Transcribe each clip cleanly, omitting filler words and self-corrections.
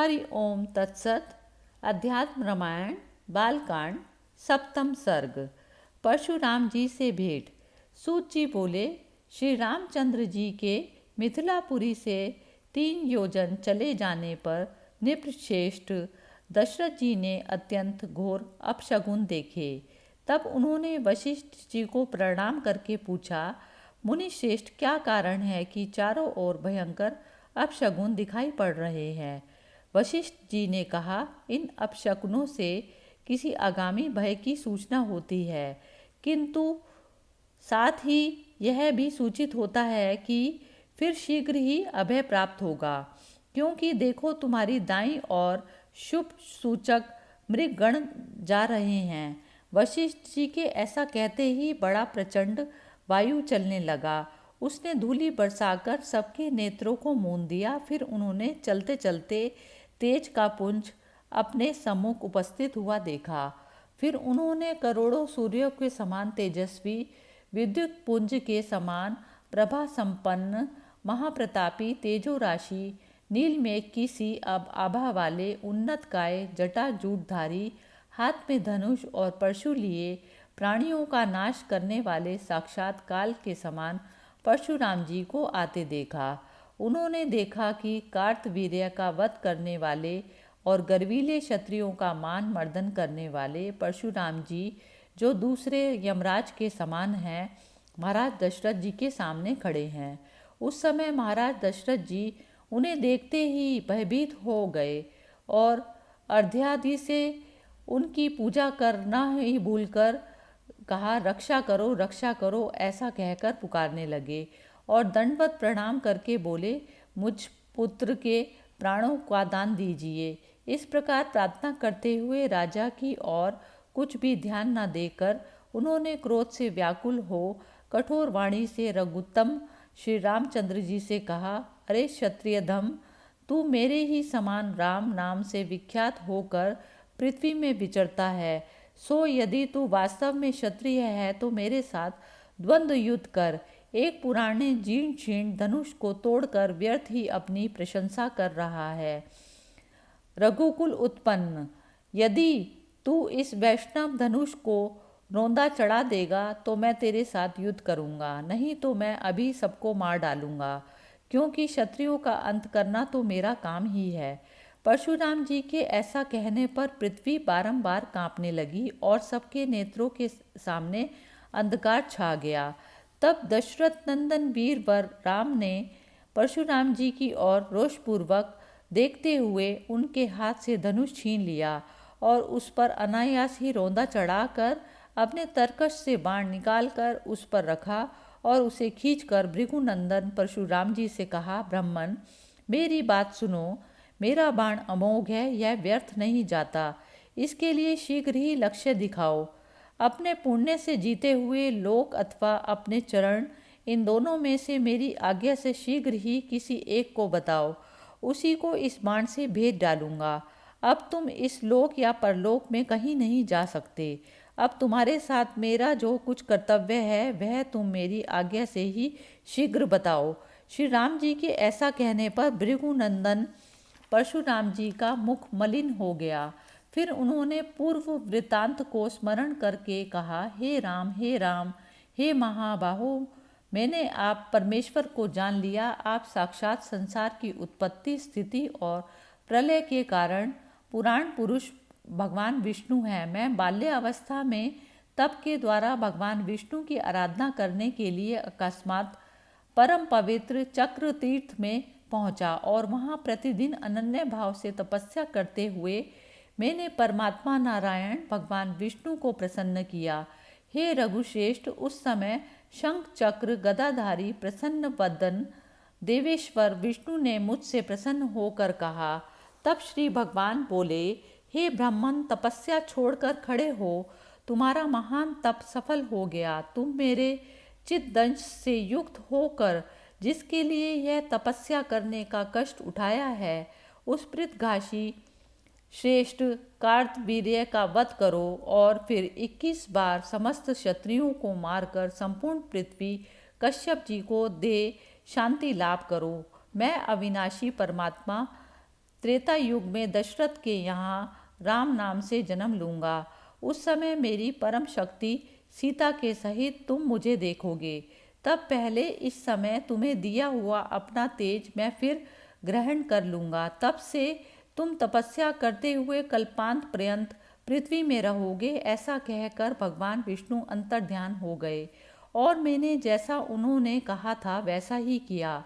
हरि ओम तत्सत। अध्यात्म रामायण बालकांड सप्तम सर्ग। परशुराम जी से भेंट। सूत जी बोले, श्री रामचंद्र जी के मिथिलापुरी से 3 योजन चले जाने पर नृपश्रेष्ठ दशरथ जी ने अत्यंत घोर अपशगुन देखे। तब उन्होंने वशिष्ठ जी को प्रणाम करके पूछा, मुनिश्रेष्ठ, क्या कारण है कि चारों ओर भयंकर अपशगुन दिखाई पड़ रहे हैं? वशिष्ठ जी ने कहा, इन अपशकुनों से किसी आगामी भय की सूचना होती है, किंतु साथ ही यह भी सूचित होता है कि फिर शीघ्र ही अभय प्राप्त होगा। क्योंकि देखो, तुम्हारी दाईं ओर शुभ सूचक मृगगण जा रहे हैं। वशिष्ठ जी के ऐसा कहते ही बड़ा प्रचंड वायु चलने लगा। उसने धूलि बरसाकर सबके नेत्रों को मूंद दिया। फिर उन्होंने चलते चलते तेज का पुंज अपने सम्मुख उपस्थित हुआ देखा। फिर उन्होंने करोड़ों सूर्यों के समान तेजस्वी, विद्युत पुंज के समान प्रभा संपन्न, महाप्रतापी, तेजो राशि, नील मेघ की सी अब आभा वाले, उन्नत काय, जटा जूटधारी, हाथ में धनुष और परशु लिए, प्राणियों का नाश करने वाले साक्षात काल के समान परशुराम जी को आते देखा। उन्होंने देखा कि कार्तवीर्य का वध करने वाले और गर्वीले क्षत्रियों का मान मर्दन करने वाले परशुराम जी, जो दूसरे यमराज के समान हैं, महाराज दशरथ जी के सामने खड़े हैं। उस समय महाराज दशरथ जी उन्हें देखते ही भयभीत हो गए और अर्ध्यादि से उनकी पूजा करना ही भूलकर कहा, रक्षा करो, ऐसा कहकर पुकारने लगे और दंडवत प्रणाम करके बोले, मुझ पुत्र के प्राणों का दान दीजिए। इस प्रकार प्रार्थना करते हुए राजा की ओर कुछ भी ध्यान न देकर उन्होंने क्रोध से व्याकुल हो कठोर वाणी से रघुत्तम श्री रामचंद्र जी से कहा, अरे क्षत्रियधम, तू मेरे ही समान राम नाम से विख्यात होकर पृथ्वी में विचरता है। सो यदि तू वास्तव में क्षत्रिय है तो मेरे साथ द्वंद्व युद्ध कर। एक पुराने जीर्ण शीर्ण धनुष को तोड़कर व्यर्थ ही अपनी प्रशंसा कर रहा है। रघुकुल उत्पन्न, यदि तू इस वैष्णव धनुष को रोंदा चढ़ा देगा तो मैं तेरे साथ युद्ध करूंगा, नहीं तो मैं अभी सबको मार डालूंगा, क्योंकि क्षत्रियों का अंत करना तो मेरा काम ही है। परशुराम जी के ऐसा कहने पर पृथ्वी बारंबार कांपने लगी और सबके नेत्रों के सामने अंधकार छा गया। तब दशरथ नंदन वीर वर राम ने परशुराम जी की ओर रोषपूर्वक देखते हुए उनके हाथ से धनुष छीन लिया और उस पर अनायास ही रोंदा चढ़ाकर अपने तरकश से बाण निकालकर उस पर रखा और उसे खींचकर भृगुनंदन परशुराम जी से कहा, ब्राह्मण, मेरी बात सुनो। मेरा बाण अमोघ है, यह व्यर्थ नहीं जाता। इसके लिए शीघ्र ही लक्ष्य दिखाओ। अपने पुण्य से जीते हुए लोक अथवा अपने चरण, इन दोनों में से मेरी आज्ञा से शीघ्र ही किसी एक को बताओ, उसी को इस बाण से भेद डालूंगा। अब तुम इस लोक या परलोक में कहीं नहीं जा सकते। अब तुम्हारे साथ मेरा जो कुछ कर्तव्य है वह तुम मेरी आज्ञा से ही शीघ्र बताओ। श्री राम जी के ऐसा कहने पर भृगुनंदन परशुराम जी का मुख मलिन हो गया। फिर उन्होंने पूर्व वृतांत को स्मरण करके कहा, हे राम, हे राम, हे महाबाहो, मैंने आप परमेश्वर को जान लिया। आप साक्षात संसार की उत्पत्ति, स्थिति और प्रलय के कारण पुराण पुरुष भगवान विष्णु हैं। मैं बाल्यावस्था में तप के द्वारा भगवान विष्णु की आराधना करने के लिए अकस्मात परम पवित्र चक्र तीर्थ में पहुंचा और वहां प्रतिदिन अनन्य भाव से तपस्या करते हुए मैंने परमात्मा नारायण भगवान विष्णु को प्रसन्न किया। हे रघुश्रेष्ठ, उस समय शंख चक्र गदाधारी प्रसन्न वदन देवेश्वर विष्णु ने मुझसे प्रसन्न होकर कहा। तब श्री भगवान बोले, हे ब्राह्मण, तपस्या छोड़कर खड़े हो। तुम्हारा महान तप सफल हो गया। तुम मेरे चित्तदंश से युक्त होकर जिसके लिए यह तपस्या करने का कष्ट उठाया है, उस पृथघाषी श्रेष्ठ कार्तवीर्य का वध करो और फिर 21 बार समस्त क्षत्रियों को मारकर संपूर्ण पृथ्वी कश्यप जी को दे शांति लाभ करो। मैं अविनाशी परमात्मा त्रेता युग में दशरथ के यहाँ राम नाम से जन्म लूँगा। उस समय मेरी परम शक्ति सीता के सहित तुम मुझे देखोगे। तब पहले इस समय तुम्हें दिया हुआ अपना तेज मैं फिर ग्रहण कर लूँगा। तब से तुम तपस्या करते हुए कल्पांत पर्यंत पृथ्वी में रहोगे। ऐसा कहकर भगवान विष्णु अंतर्ध्यान हो गए और मैंने जैसा उन्होंने कहा था वैसा ही किया।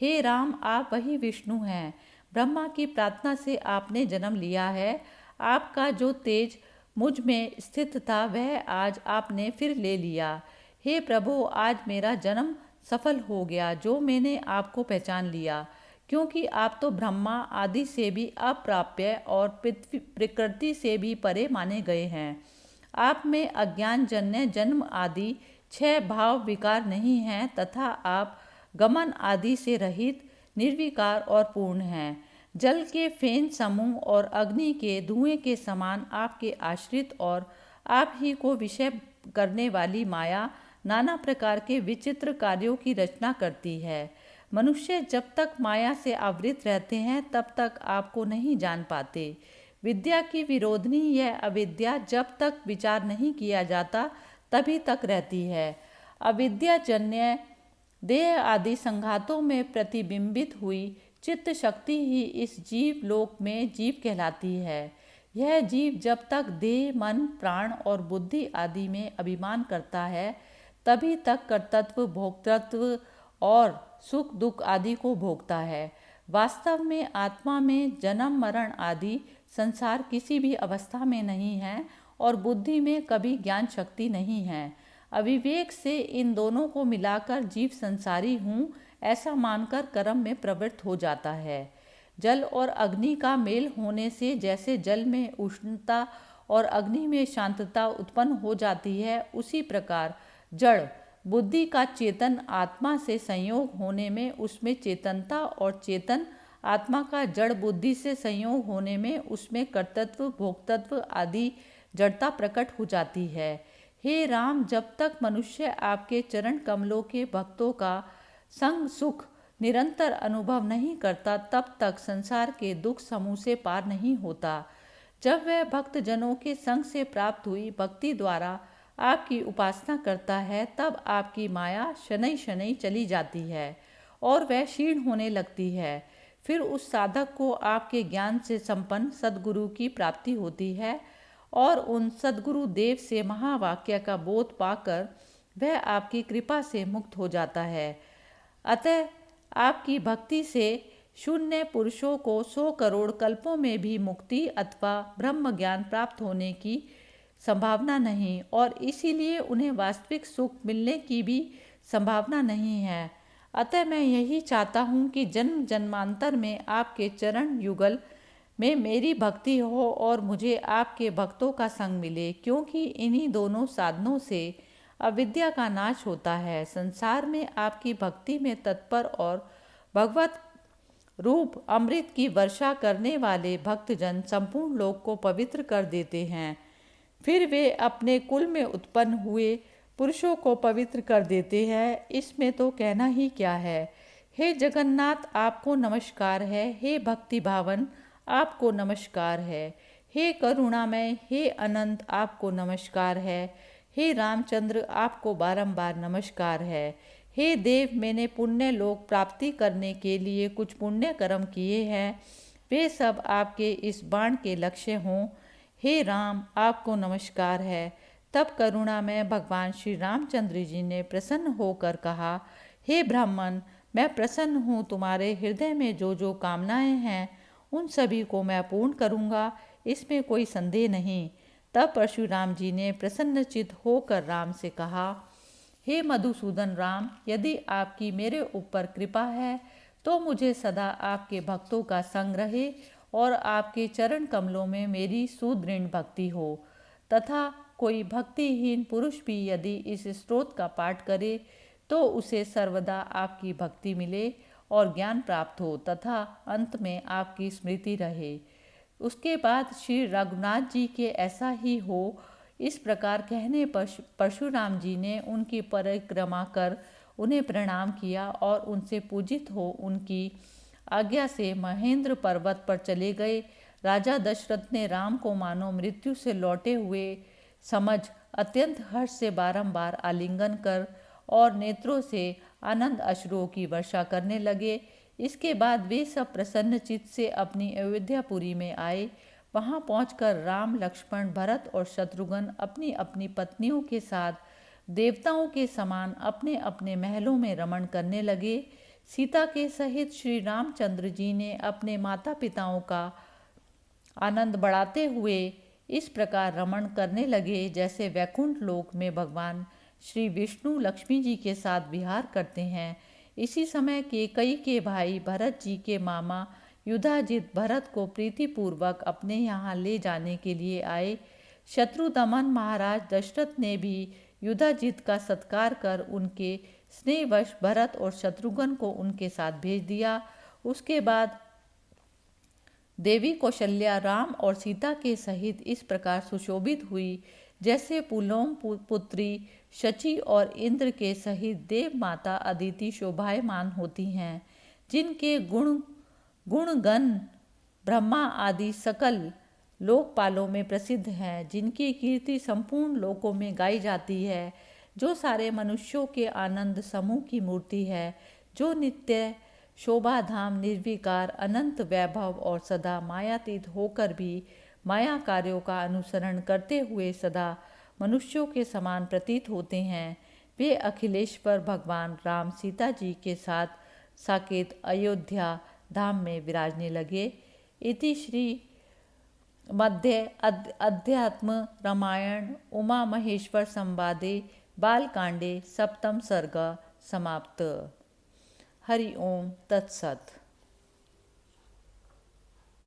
हे राम, आप वही विष्णु हैं। ब्रह्मा की प्रार्थना से आपने जन्म लिया है। आपका जो तेज मुझ में स्थित था वह आज आपने फिर ले लिया। हे प्रभु, आज मेरा जन्म सफल हो गया जो मैंने आपको पहचान लिया, क्योंकि आप तो ब्रह्मा आदि से भी अप्राप्य और पृथ्वी प्रकृति से भी परे माने गए हैं। आप में अज्ञान जन्य जन्म आदि 6 भाव विकार नहीं हैं तथा आप गमन आदि से रहित निर्विकार और पूर्ण हैं। जल के फेन समूह और अग्नि के धुएं के समान आपके आश्रित और आप ही को विषय करने वाली माया नाना प्रकार के विचित्र कार्यों की रचना करती है। मनुष्य जब तक माया से आवृत रहते हैं तब तक आपको नहीं जान पाते। विद्या की विरोधनी यह अविद्या जब तक विचार नहीं किया जाता तभी तक रहती है। अविद्याजन्य देह आदि संघातों में प्रतिबिंबित हुई चित्त शक्ति ही इस जीव लोक में जीव कहलाती है। यह जीव जब तक देह, मन, प्राण और बुद्धि आदि में अभिमान करता है तभी तक कर्तृत्व, भोक्तृत्व और सुख दुख आदि को भोगता है। वास्तव में आत्मा में जन्म मरण आदि संसार किसी भी अवस्था में नहीं है और बुद्धि में कभी ज्ञान शक्ति नहीं है। अविवेक से इन दोनों को मिलाकर जीव संसारी हूँ ऐसा मानकर कर्म में प्रवृत्त हो जाता है। जल और अग्नि का मेल होने से जैसे जल में उष्णता और अग्नि में शांतता उत्पन्न हो जाती है, उसी प्रकार जड़ बुद्धि का चेतन आत्मा से संयोग होने में उसमें चेतनता और चेतन आत्मा का जड़ बुद्धि से संयोग होने में उसमें कर्तृत्व, भोक्तृत्व आदि जड़ता प्रकट हो जाती है। हे राम, जब तक मनुष्य आपके चरण कमलों के भक्तों का संग सुख निरंतर अनुभव नहीं करता तब तक संसार के दुख समूह से पार नहीं होता। जब वह भक्त जनों के संग से प्राप्त हुई भक्ति द्वारा आपकी उपासना करता है तब आपकी माया शनै शनै चली जाती है और वह क्षीण होने लगती है। फिर उस साधक को आपके ज्ञान से संपन्न सद्गुरु की प्राप्ति होती है और उन सद्गुरु देव से महावाक्य का बोध पाकर वह आपकी कृपा से मुक्त हो जाता है। अतः आपकी भक्ति से शून्य पुरुषों को 100 करोड़ कल्पों में भी मुक्ति अथवा ब्रह्म ज्ञान प्राप्त होने की संभावना नहीं और इसीलिए उन्हें वास्तविक सुख मिलने की भी संभावना नहीं है। अतः मैं यही चाहता हूँ कि जन्म जन्मांतर में आपके चरण युगल में मेरी भक्ति हो और मुझे आपके भक्तों का संग मिले, क्योंकि इन्हीं दोनों साधनों से अविद्या का नाश होता है। संसार में आपकी भक्ति में तत्पर और भगवत रूप अमृत की वर्षा करने वाले भक्तजन संपूर्ण लोक को पवित्र कर देते हैं। फिर वे अपने कुल में उत्पन्न हुए पुरुषों को पवित्र कर देते हैं। इसमें तो कहना ही क्या है। हे जगन्नाथ, आपको नमस्कार है। हे भक्ति भावन, आपको नमस्कार है। हे करुणामय, हे अनंत, आपको नमस्कार है। हे रामचंद्र, आपको बारंबार नमस्कार है। हे देव, मैंने पुण्य लोक प्राप्ति करने के लिए कुछ पुण्य कर्म किए हैं, वे सब आपके इस बाण के लक्ष्य हों। हे राम, आपको नमस्कार है। तब करुणा में भगवान श्री रामचंद्र जी ने प्रसन्न होकर कहा, हे ब्राह्मण, मैं प्रसन्न हूँ। तुम्हारे हृदय में जो जो कामनाएं हैं उन सभी को मैं पूर्ण करूँगा, इसमें कोई संदेह नहीं। तब परशुराम जी ने प्रसन्नचित होकर राम से कहा, हे मधुसूदन राम, यदि आपकी मेरे ऊपर कृपा है तो मुझे सदा आपके भक्तों का संग रहे और आपके चरण कमलों में मेरी सुदृढ़ भक्ति हो, तथा कोई भक्तिहीन पुरुष भी यदि इस स्तोत्र का पाठ करे तो उसे सर्वदा आपकी भक्ति मिले और ज्ञान प्राप्त हो तथा अंत में आपकी स्मृति रहे। उसके बाद श्री रघुनाथ जी के ऐसा ही हो। इस प्रकार कहने पर परशुराम जी ने उनकी परिक्रमा कर उन्हें प्रणाम किया और उनसे पूजित हो उनकी आज्ञा से महेंद्र पर्वत पर चले गए। राजा दशरथ ने राम को मानो मृत्यु से लौटे हुए समझ अत्यंत हर्ष से बारंबार आलिंगन कर और नेत्रों से आनंद अश्रुओं की वर्षा करने लगे। इसके बाद वे सब प्रसन्न चित्त से अपनी अयोध्यापुरी में आए। वहां पहुंचकर राम, लक्ष्मण, भरत और शत्रुघ्न अपनी अपनी पत्नियों के साथ देवताओं के समान अपने अपने महलों में रमण करने लगे। सीता के सहित श्री रामचंद्र जी ने अपने माता पिताओं का आनंद बढ़ाते हुए इस प्रकार रमण करने लगे जैसे वैकुंठ लोक में भगवान श्री विष्णु लक्ष्मी जी के साथ विहार करते हैं। इसी समय केकई के भाई भरत जी के मामा युधाजित भरत को प्रीतिपूर्वक अपने यहाँ ले जाने के लिए आए। शत्रुदमन महाराज दशरथ ने भी युधाजित का सत्कार कर उनके स्नेहवश भरत और शत्रुघ्न को उनके साथ भेज दिया। उसके बाद देवी कौशल्या राम और सीता के सहित इस प्रकार सुशोभित हुई जैसे पुलोम पुत्री शची और इंद्र के सहित देव माता अदिति शोभायमान होती हैं, जिनके गुणगण ब्रह्मा आदि सकल लोकपालों में प्रसिद्ध हैं, जिनकी कीर्ति संपूर्ण लोकों में गाई जाती है, जो सारे मनुष्यों के आनंद समूह की मूर्ति है, जो नित्य शोभा धाम निर्विकार अनंत वैभव और सदा मायातीत होकर भी माया कार्यों का अनुसरण करते हुए सदा मनुष्यों के समान प्रतीत होते हैं। वे अखिलेश्वर भगवान राम सीता जी के साथ साकेत अयोध्या धाम में विराजने लगे। इति श्री मध्य अध्यात्म रामायण उमा महेश्वर संवादे बालकांडे सप्तम सर्ग समाप्त। हरि ओम तत्सत।